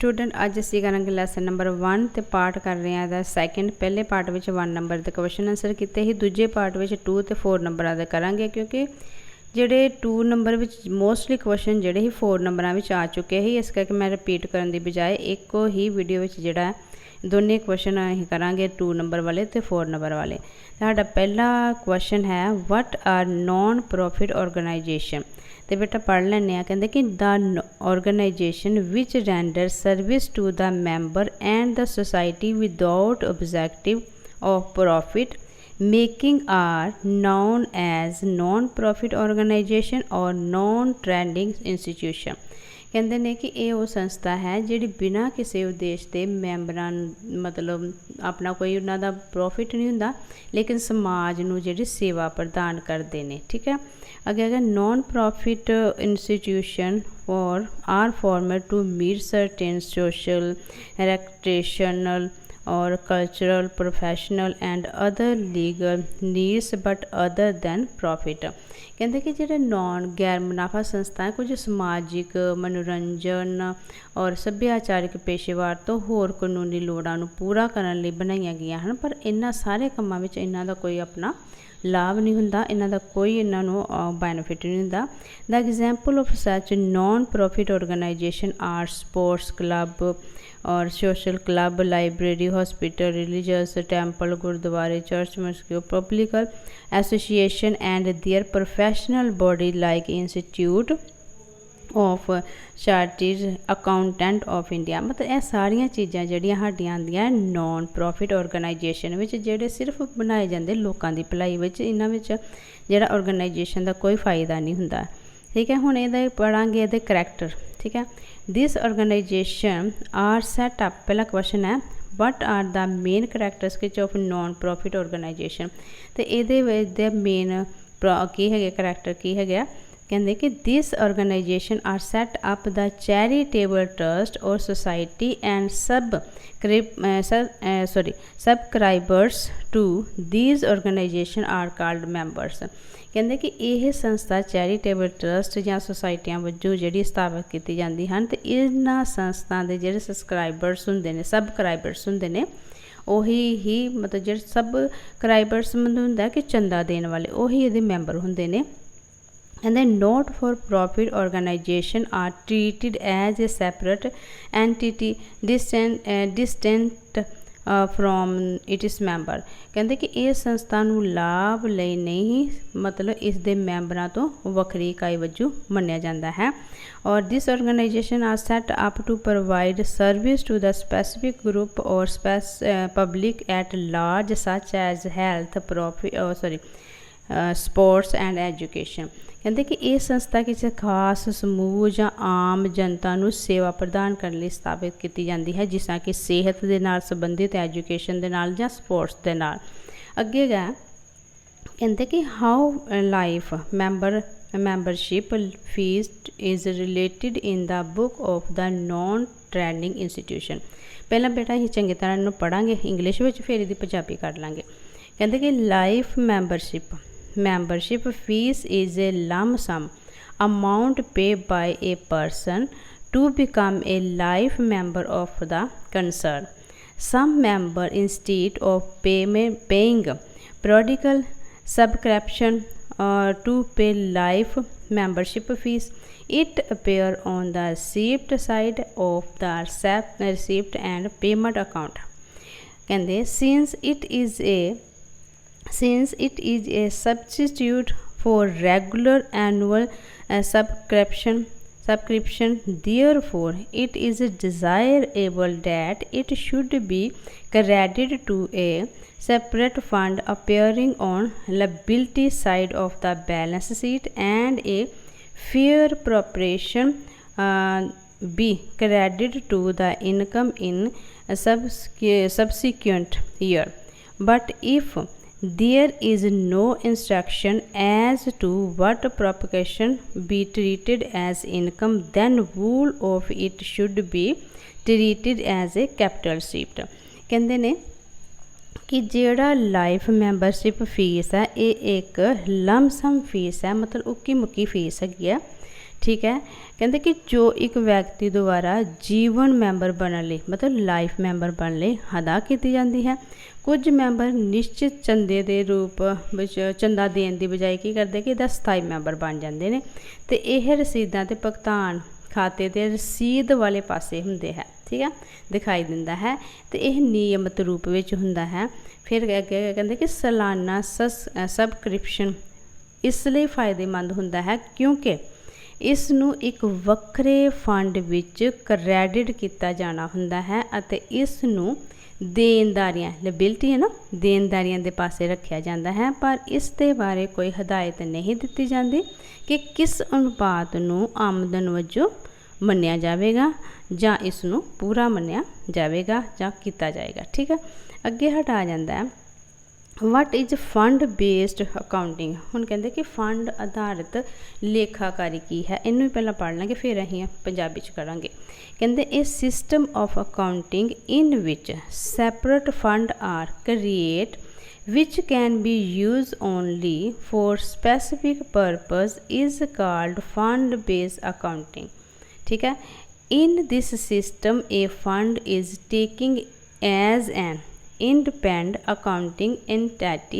Student अज असीं करांगे lesson number 1 ते पार्ट कर रहे हैं दा सैकेंड। पहले पार्ट में 1 नंबर के क्वेश्चन आंसर किए ही, दूजे पार्ट में 2 ते 4 नंबर के करांगे क्योंकि ਜਿਹੜੇ 2 नंबर ਵਿੱਚ मोस्टली क्वेश्चन ਜਿਹੜੇ ਹੀ 4 ਨੰਬਰਾਂ ਵਿੱਚ ਆ ਚੁੱਕੇ ਹੀ। ਇਸ ਕਰਕੇ ਮੈਂ ਰਿਪੀਟ ਕਰਨ ਦੀ ਬਜਾਏ ਇੱਕੋ ਹੀ ਵੀਡੀਓ ਵਿੱਚ ਜਿਹੜਾ ਦੋਨੇ क्वेश्चन ਅਸੀਂ ਕਰਾਂਗੇ 2 नंबर वाले ਤੇ 4 नंबर वाले। ਸਾਡਾ ਪਹਿਲਾ क्वेश्चन है what are non profit organisation. तो बेटा पढ़ लेने आ, कहते कि the organisation which render service to the member and the society without objective of profit making are known as non profit organisation और नॉन ट्रेंडिंग इंस्टीट्यूशन। कहते हैं कि ये वो संस्था है जिहड़ी बिना किसी उद्देश के मैंबरां मतलब अपना कोई उन्होंने प्रॉफिट नहीं हुंदा लेकिन समाज नूं जिहड़ी सेवा प्रदान करते हैं। ठीक है, अगे अगर नॉन प्रॉफिट इंस्टीट्यूशन और are formed to meet certain social recreational और cultural professional and other legal needs but other than profit. कहते कि जो नॉन गैर मुनाफा संस्थाएं कुछ समाजिक मनोरंजन और सभ्याचारिक पेशेवर तो होर कानूनी लोड़ां नूं पूरा करने लई बनाईयां गईयां हन, पर इन्हां सारे कामां विच इन्हां दा कोई अपना लाभ नहीं हुंदा, इन्हां दा कोई इन्हां नूं बैनीफिट नहीं हुंदा। The example of such non profit organisation are sports club और social club, library, hospital, religious temple, गुरुद्वारे, चर्च, मस्जिद, public association and their professional body like institute of chartered accountant of India. मतलब यह सारिया चीज़ां जिहड़ियां साडियां आंदियां नॉन प्रॉफिट ऑर्गेनाइजेशन विच जिहड़े सिर्फ बनाए जांदे लोकां दी भलाई विच, इन्हां विच जिहड़ा ऑर्गेनाइजेशन दा कोई फायदा नहीं हुंदा। ठीक है, हुण इहदा पढ़ांगे इहदे करैक्टर। ठीक है, this organisation are set up. पहला क्वेश्चन है what are the main characteristics of non profit organisation. तो ये मेन की है करैक्टर की है, कहते कि this organisation are set up the charitable trust और society and subscribers to these organisation are called members. कहते कि यह संस्था चैरिटेबल ट्रस्ट या सोसाइटियां वजों जी स्थापित की जाती हैं, तो इन्होंने संस्था के जोड़े सबसक्राइबर्स होंगे ने सबक्राइबर्स होंगे ने उही ही मतलब जो सबक्राइबर्स मतलब होंगे कि चंदा देने वाले उही ये मैंबर होंगे ने। And then not for profit organization are treated as a separate entity distinct from its member। कहते कि ये संस्था नूं लाभ लई नहीं मतलब इस दे मैंबरां तो वखरी इकाई वजों मन्निया जाता है। और this organisation are set up to provide service to the specific group और public at large such as health sports and education. कहते कि ये संस्था किसी खास समूह या आम जनता नूं सेवा प्रदान करने लई स्थापित की जाती है, जिस तरह कि सेहत के नाल संबंधित, एजुकेशन के नाल या स्पोर्ट्स के नाल। अगे गए कहते कि how life membership fees is related in the book of the non trending institution. पहला बेटा असीं चंगी तरह पढ़ांगे इंग्लिश में, फिर इसकी पंजाबी कर लांगे। कहते कि life membership fees is a lump sum amount paid by a person to become a life member of the concern. Some member instead of paying prodigal subscription to pay life membership fees, it appear on the receipt side of the receipt and payment account। कहते since it is a substitute for regular annual subscription, therefore it is desirable that it should be credited to a separate fund appearing on liability side of the balance sheet, and a fair proportion be credited to the income in a subsequent year। But if there is no instruction as to what proportion be treated as income, then whole of it should be treated as a capital receipt। कहते ने कि जेड़ा life membership fees है ये एक lump sum fees है, मतलब उक्की मुक्की फीस हैगी है। ठीक है। कहते कि जो एक व्यक्ति द्वारा जीवन मैंबर बनने लई मतलब लाइफ मैंबर बनने लई अदा की जाती है। कुछ मैंबर निश्चित चंदे के रूप विच चंदा देने की बजाय की करते कि इहदा स्थाई मैंबर बन जाते हैं। तो यह रसीदां ते भुगतान खाते के रसीद वाले पासे हुंदे है, ठीक है, दिखाई दिंदा है। तो यह नियमित रूप विच हुंदा है। फिर अगे कहते कि सालाना सबसक्रिप्शन इसलिए फायदेमंद हुंदा है क्योंकि इसनूं एक वक्रे फंड विच क्रेडिट किया जाना हुंदा है अते इसनूं देनदारियां लायबिलिटी है ना देनदारियां दे पासे रखा जाता है। पर इस दे बारे कोई हदायत नहीं दी जाती कि किस अनुपात नूं आमदन वजों मन्निया जाएगा जां इसनूं पूरा मन्निया जाएगा जां किया जाएगा, ठीक है। अगे हटा जाता है what is fund based accounting. हुण कहते कि फंड आधारित लेखाकारी की है, इनू पहला पढ़ लेंगे फिर असीं पंजाबी च करांगे। कहते a system of accounting in which separate fund are create which can be use only for specific purpose is called fund based accounting, ठीक है। In this system a fund is taking as an independent accounting entity.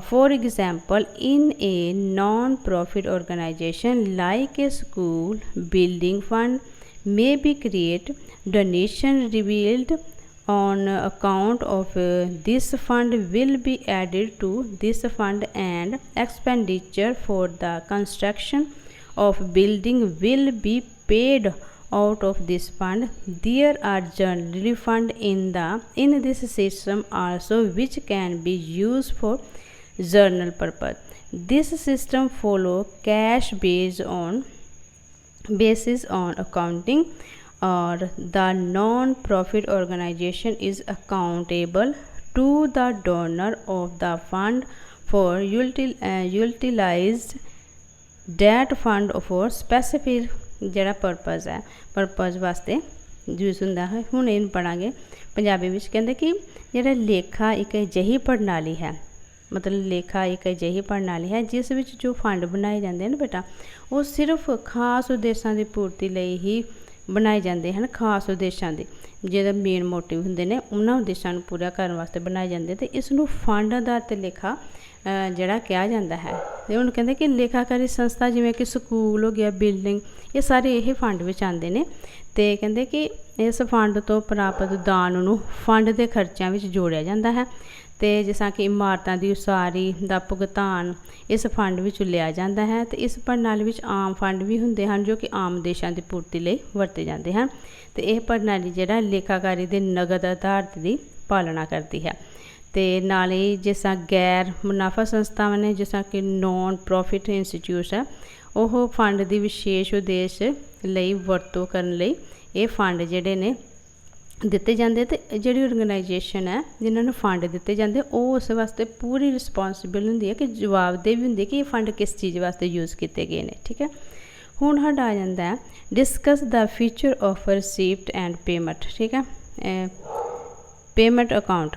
For example, in a non-profit organization like a school, building fund may be created. Donation revealed on account of this fund will be added to this fund, and expenditure for the construction of building will be paid out of this fund. There are generally fund in this system also which can be used for journal purpose. This system follow cash basis on accounting, or the non-profit organization is accountable to the donor of the fund for utilized that fund for specific ਜਿਹੜਾ purpose है purpose वास्ते use होंदा है। हुण इहनूं पढ़ांगे पंजाबी विच। कहंदे कि जिहड़ा लेखा एक अजिही प्रणाली है, मतलब लेखा एक अजिही प्रणाली है जिस विच जो फंड बनाए जाते हैं ना बेटा वो सिर्फ खास उद्देशां की पूर्ति लई ही बनाए जाते हैं। खास उद्देशां दे जिहड़ा मेन मोटिव हुंदे ने उन्हां उद्देशां नूं पूरा करन वास्ते बनाए जाते ते इसनूं फंड आधारित लेखा जिहड़ा कहा जाता है। ते हुण कहंदे कि लेखाकारी संस्था जिवें कि स्कूल हो गया, बिल्डिंग, ये सारे यही फंड विच आंदे ने। ते कहंदे कि इस फंड तो प्राप्त दान नूं फंड के खर्चों में जोड़िया जाता है। तो जिस कि इमारतां की उसारी का भुगतान इस फंड विचों लिया जाता है। तो इस प्रणाली विच आम फंड भी हुंदे हन जो कि आम उद्देशां की पूर्ति लई वरते जाते हैं। तो यह प्रणाली जिहड़ा लेखाकारी के नगद आधारित की पालना करती है। तो नाल ही जिस गैर मुनाफा संस्थावां ने जिस कि नॉन प्रॉफिट इंस्टीट्यूट है वह फंड की विशेष उद्देश्य लई वरतों करन लई ये फंड जिहड़े ने दिते जाते। तो जिहड़ी ऑर्गेनाइजेशन है जिन्होंने फंड दिते जाते वो उस वास्ते पूरी रिस्पोंसिबल होंदी है कि जवाबदेही भी होंदी है कि ये फंड किस चीज़ वास्ते यूज़ किए गए हैं, ठीक है। हुण साडा आ जाता है discuss the feature of receipt and payment, ठीक है। पेमेंट अकाउंट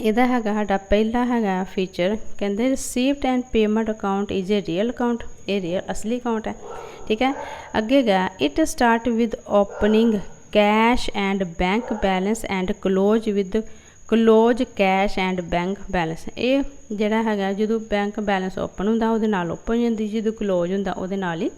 इहदा हैगा साडा पहला हैगा फीचर। कहते receipt and payment account is a real account, ये रियल असली अकाउंट है, ठीक है। अगे गया it start with opening cash and bank balance and close with close cash and bank balance. ये जिहड़ा हैगा जो बैंक बैलेंस ओपन हुंदा उहदे नाल ओपन हो जांदी, जो क्लोज हुंदा उहदे नाल ही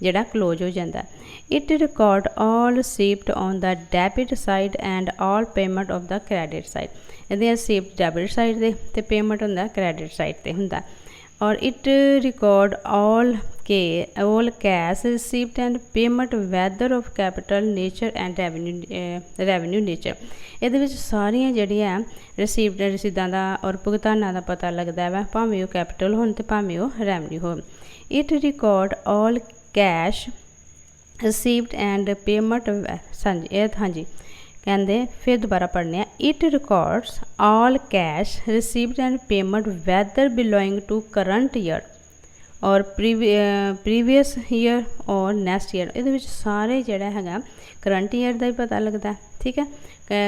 जिहड़ा क्लोज हो जाता। It record all receipt on the debit side and all payment of the credit side. यदि रिसीप्ट डेबिट साइड ते पेमेंट हुंदा क्रेडिट साइड ते हुंदा। और it record all cash receipt and payment weather of capital nature and revenue nature. ये सारिया जड़ियाँ receipt रसीदां दा और भुगतानां दा पता लगता है भावें वो कैपिटल होन ते भावें वो रेवन्यू हो। It record all cash receipt and payment हाँ जी कहते फिर दोबारा पढ़ने it records all cash receipt and payment whether belonging to current year और प्रीवियस ईयर और नैक्सट ईयर। ये सारे जोड़ा है करंट ईयर का भी पता लगता है, ठीक है।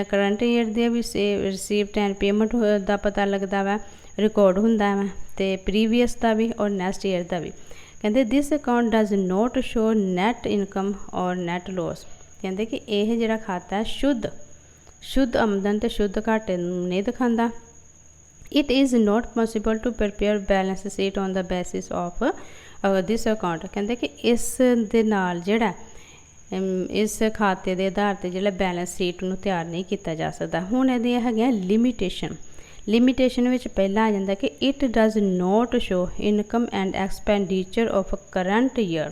करंट ईयर के भी रिसीप्ट एंड पेमेंट का पता लगता है रिकॉर्ड होंदा है, तो प्रीवियस का भी और नैक्सट ईयर का भी। कहते this account does not show net income और नैट लॉस। कहते कि यह जिहड़ा खाता है शुद्ध आमदन ते शुद्ध घाटे नहीं दिखाता। It is not possible to prepare balance sheet on the basis of this account. कहते कि इस दे नाल जिहड़ा इस खाते के आधार पर जिहड़ा बैलेंस शीट नूं तैयार नहीं किया जा सकता। हुण इहदियां हैगियां लिमिटेशन विच पहला आ जाता कि it does not show income and expenditure of current year,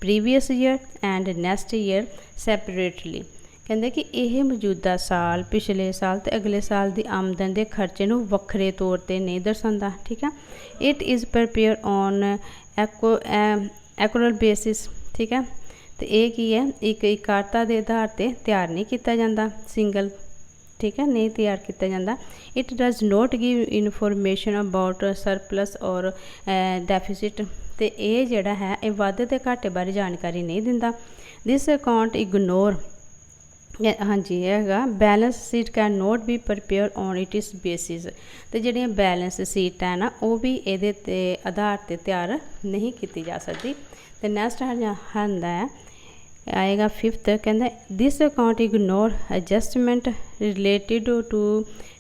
previous year and next year separately. कहते कि यह मौजूदा साल, पिछले साल ते अगले साल की आमदन के खर्चे नूं वखरे तौर पर नहीं दर्शाता। ठीक है। It is prepare on accrual basis. ठीक है। तो ये की है एक इकारता के आधार पर तैयार नहीं किया जाता, सिंगल। ठीक है, नहीं तैयार किया जाता। It does not give information about surplus और डेफिसिट। तो ये जिहड़ा है ये वाधे ते घाटे बारे जानकारी नहीं दिंदा। दिस अकाउंट इग्नोर, हाँ जी, है balance sheet can not be prepare on it इस बेसिस। तो जी बैलेंस शीट है ना वो भी ये आधार पर तैयार नहीं की जा सकती। तो नैक्सट आंदा है आएगा फिफ्थ। कहते this account ignore adjustment related to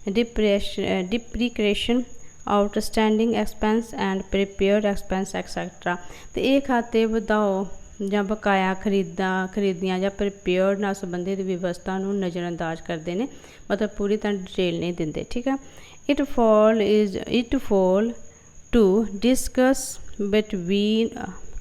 depreciation, outstanding expense and prepaid expense etcetera. तो ये खाते वधाओ ਜਾਂ बकाया खरीदियाँ या प्रिपेयर्ड नाल संबंधित व्यवस्था नूं नज़रअंदाज करते हैं, मतलब पूरी तरह डिटेल नहीं देंगे। ठीक है। It fall to discuss between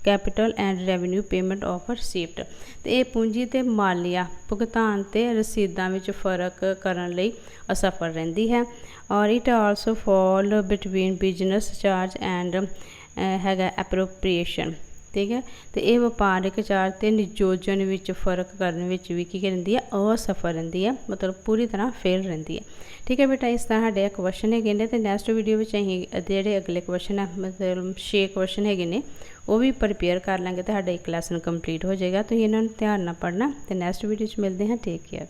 capital and revenue payment of receipt. तो ये पूंजी ते मालिया भुगतान ते रसीदां विच फर्क करन लई असफल रहिंदी है। और it also fall between business charge and हैगा एप्रोप्रिएशन। ठीक है। तो ये व्यापारिक चार्ज ते नियोजन विच फर्क करने विच भी की रहिंदी है, असफल रहिंदी है, मतलब पूरी तरह फेल रहिंदी है। ठीक है बेटा, इस तरह साडे क्वेश्चन है ने। तो नैक्सट वीडियो में असीं जिहड़े अगले क्वेश्चन है मतलब 6 क्वेश्चन है ने वो भी प्रिपेयर कर लेंगे तो साडा एक लैसन कंप्लीट हो जाएगा। तो इन्होंने ध्यान नाल पढ़ना। तो नैक्सट वीडियो में मिलते हैं। Take care.